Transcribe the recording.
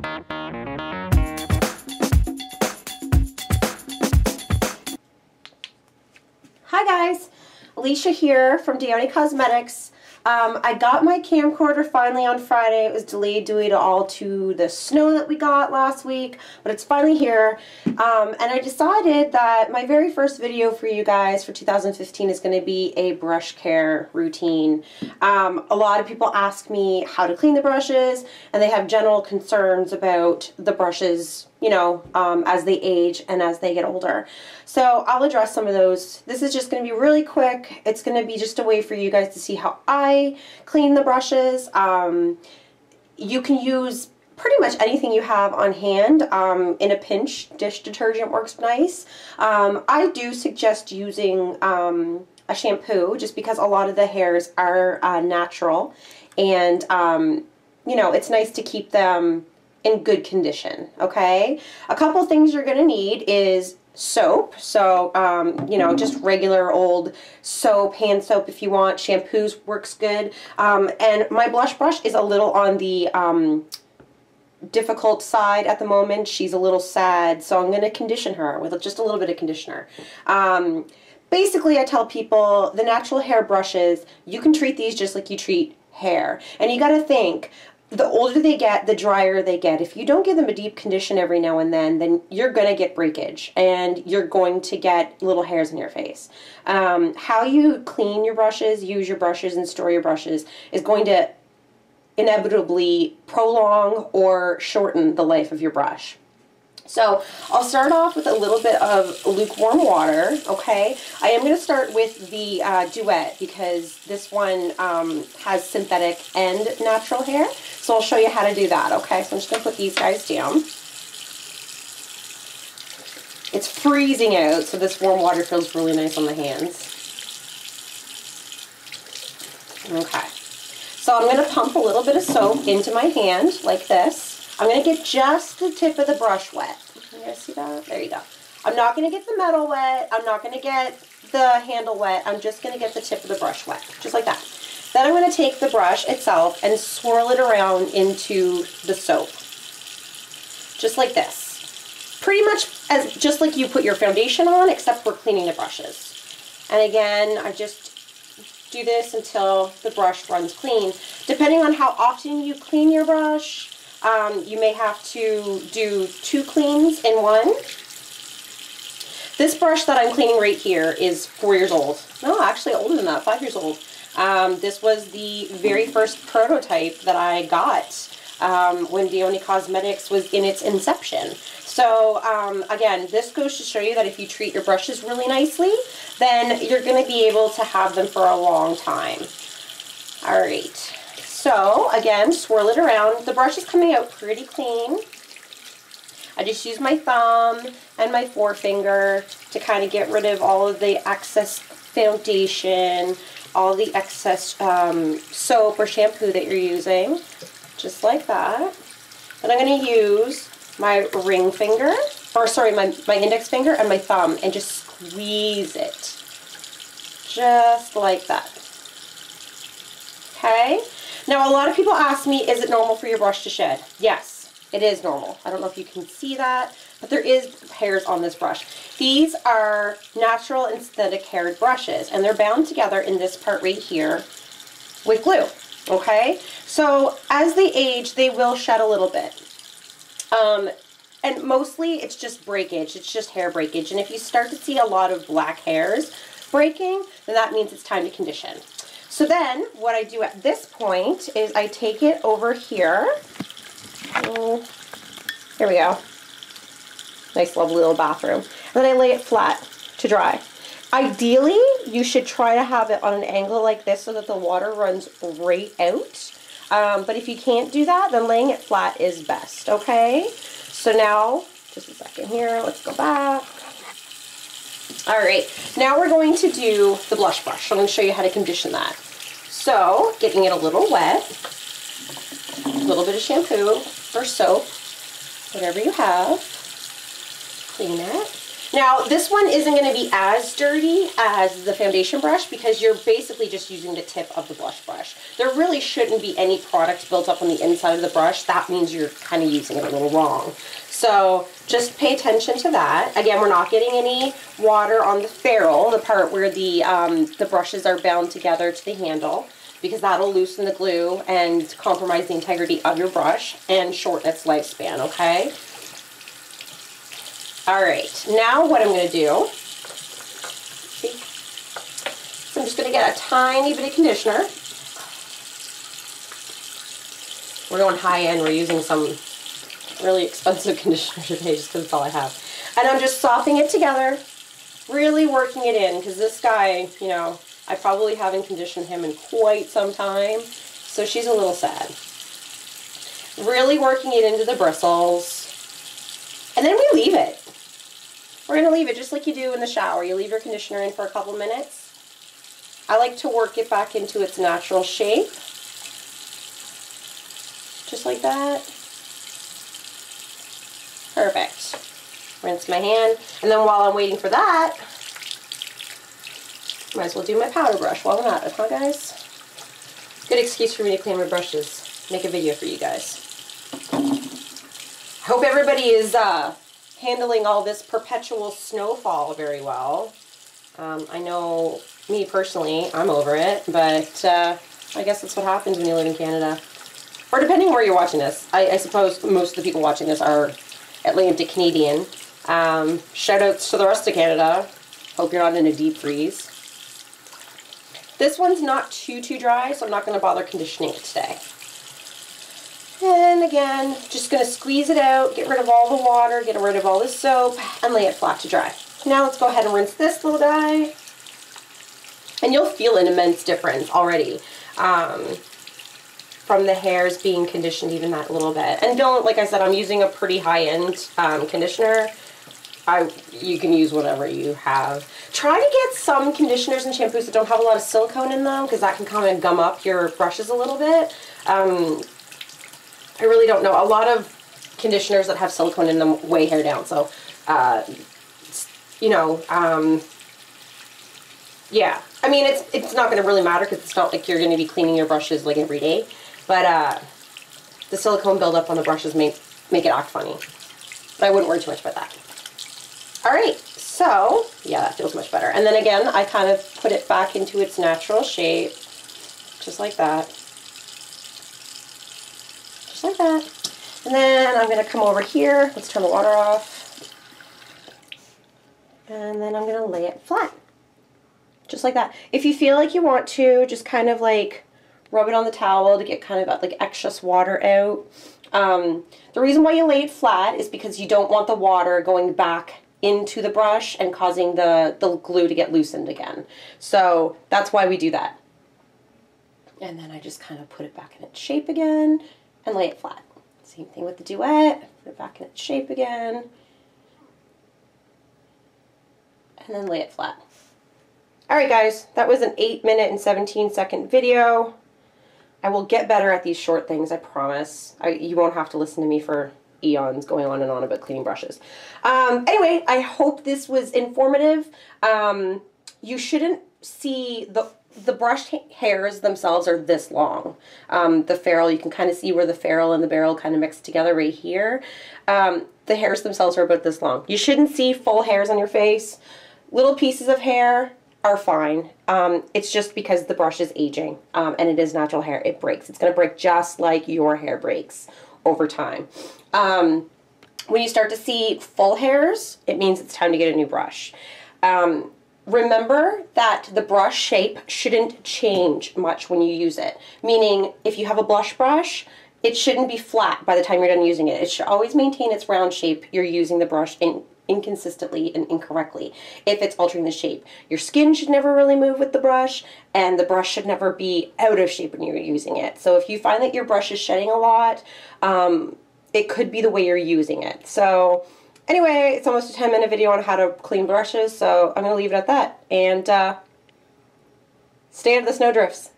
Hi guys, Alicia here from Duet Cosmetics. I got my camcorder finally on Friday. It was delayed due to all to the snow that we got last week, but it's finally here. And I decided that my very first video for you guys for 2015 is going to be a brush care routine. A lot of people ask me how to clean the brushes, and they have general concerns about the brushes, you know, as they age and as they get older. So I'll address some of those. This is just going to be really quick. It's going to be just a way for you guys to see how I clean the brushes. You can use pretty much anything you have on hand. In a pinch, dish detergent works nice. I do suggest using a shampoo just because a lot of the hairs are natural, and you know, it's nice to keep them in good condition. Okay, a couple things you're gonna need is soap. So you know, just regular old soap, hand soap if you want. Shampoos works good. And my blush brush is a little on the difficult side at the moment. She's a little sad, so I'm going to condition her with just a little bit of conditioner. Basically, I tell people the natural hair brushes, you can treat these just like you treat hair. And you got to think, the older they get, the drier they get. If you don't give them a deep condition every now and then you're going to get breakage and you're going to get little hairs in your face. How you clean your brushes, use your brushes, and store your brushes is going to inevitably prolong or shorten the life of your brush. So I'll start off with a little bit of lukewarm water, okay? I am going to start with the Duet because this one has synthetic and natural hair. So I'll show you how to do that, okay? So I'm just going to put these guys down. It's freezing out, so this warm water feels really nice on the hands. Okay. So I'm going to pump a little bit of soap into my hand like this. I'm going to get just the tip of the brush wet. You guys see that? There you go. I'm not going to get the metal wet. I'm not going to get the handle wet. I'm just going to get the tip of the brush wet, just like that. Then I'm going to take the brush itself and swirl it around into the soap, just like this. Pretty much as just like you put your foundation on, except we're cleaning the brushes. And again, I just do this until the brush runs clean. Depending on how often you clean your brush, you may have to do 2 cleans in one. This brush that I'm cleaning right here is 4 years old. No, actually older than that, 5 years old. This was the very first prototype that I got when Duet Cosmetics was in its inception. So again, this goes to show you that if you treat your brushes really nicely, then you're going to be able to have them for a long time. All right. So again, swirl it around. The brush is coming out pretty clean. I just use my thumb and my forefinger to kind of get rid of all of the excess foundation, all the excess soap or shampoo that you're using, just like that. Then I'm going to use my ring finger, or sorry, my index finger and my thumb, and just squeeze it, just like that. Okay? Now, a lot of people ask me, is it normal for your brush to shed? Yes, it is normal. I don't know if you can see that, but there is hairs on this brush. These are natural and synthetic haired brushes, and they're bound together in this part right here with glue, okay? So as they age, they will shed a little bit. And mostly it's just breakage, it's just hair breakage. And if you start to see a lot of black hairs breaking, then that means it's time to condition. So then what I do at this point is I take it over here. Here we go. Nice lovely little bathroom. And then I lay it flat to dry. Ideally, you should try to have it on an angle like this so that the water runs right out. But if you can't do that, then laying it flat is best, okay? So now, just a second here, let's go back. All right, now we're going to do the blush brush. I'm going to show you how to condition that. So, getting it a little wet, a little bit of shampoo or soap, whatever you have, clean it. Now, this one isn't going to be as dirty as the foundation brush because you're basically just using the tip of the blush brush. There really shouldn't be any product built up on the inside of the brush. That means you're kind of using it a little wrong. So just pay attention to that. Again, we're not getting any water on the ferrule, the part where the brushes are bound together to the handle, because that'll loosen the glue and compromise the integrity of your brush and shorten its lifespan, okay? All right, now what I'm going to do, see, so I'm just going to get a tiny bit of conditioner. We're going high end. We're using some really expensive conditioner today just because it's all I have. And I'm just softening it together, really working it in, because this guy, you know, I probably haven't conditioned him in quite some time, so she's a little sad. Really working it into the bristles, and then we leave it. We're going to leave it just like you do in the shower. You leave your conditioner in for a couple minutes. I like to work it back into its natural shape. Just like that. Perfect. Rinse my hand. And then while I'm waiting for that, might as well do my powder brush while I'm at it, huh guys? Good excuse for me to clean my brushes. Make a video for you guys. I hope everybody is handling all this perpetual snowfall very well. I know me personally, I'm over it, but I guess that's what happens when you live in Canada. Or depending where you're watching this. I suppose most of the people watching this are Atlantic Canadian. Shout outs to the rest of Canada. Hope you're not in a deep freeze. This one's not too dry, so I'm not going to bother conditioning it today. And again, just going to squeeze it out, get rid of all the water, get rid of all the soap, and lay it flat to dry. Now let's go ahead and rinse this little guy. And you'll feel an immense difference already from the hairs being conditioned even that little bit. And don't, like I said, I'm using a pretty high-end conditioner. You can use whatever you have. Try to get some conditioners and shampoos that don't have a lot of silicone in them, because that can kind of gum up your brushes a little bit. I really don't know. A lot of conditioners that have silicone in them weigh hair down. So, you know, yeah. I mean, it's not going to really matter because it's not like you're going to be cleaning your brushes like every day. But the silicone buildup on the brushes make it act funny. But I wouldn't worry too much about that. All right. So, yeah, that feels much better. And then again, I kind of put it back into its natural shape. Just like that. Like that. And then I'm going to come over here. Let's turn the water off. And then I'm going to lay it flat. Just like that. If you feel like you want to, just kind of like rub it on the towel to get kind of like excess water out. The reason why you lay it flat is because you don't want the water going back into the brush and causing the glue to get loosened again. So that's why we do that. And then I just kind of put it back in its shape again. And lay it flat. Same thing with the Duet. Put it back in its shape again. And then lay it flat. Alright guys, that was an 8-minute and 17-second video. I will get better at these short things, I promise. You won't have to listen to me for eons going on and on about cleaning brushes. Anyway, I hope this was informative. You shouldn't see the brush hairs themselves are this long. The ferrule, you can kind of see where the ferrule and the barrel kind of mix together right here. The hairs themselves are about this long. You shouldn't see full hairs on your face. Little pieces of hair are fine. It's just because the brush is aging and it is natural hair. It breaks. It's going to break just like your hair breaks over time. When you start to see full hairs, it means it's time to get a new brush. Remember that the brush shape shouldn't change much when you use it. Meaning, if you have a blush brush, it shouldn't be flat by the time you're done using it. It should always maintain its round shape. You're using the brush inconsistently and incorrectly if it's altering the shape. Your skin should never really move with the brush, and the brush should never be out of shape when you're using it. So if you find that your brush is shedding a lot, it could be the way you're using it. So anyway, it's almost a 10-minute video on how to clean brushes, so I'm going to leave it at that. And stay out of the snowdrifts.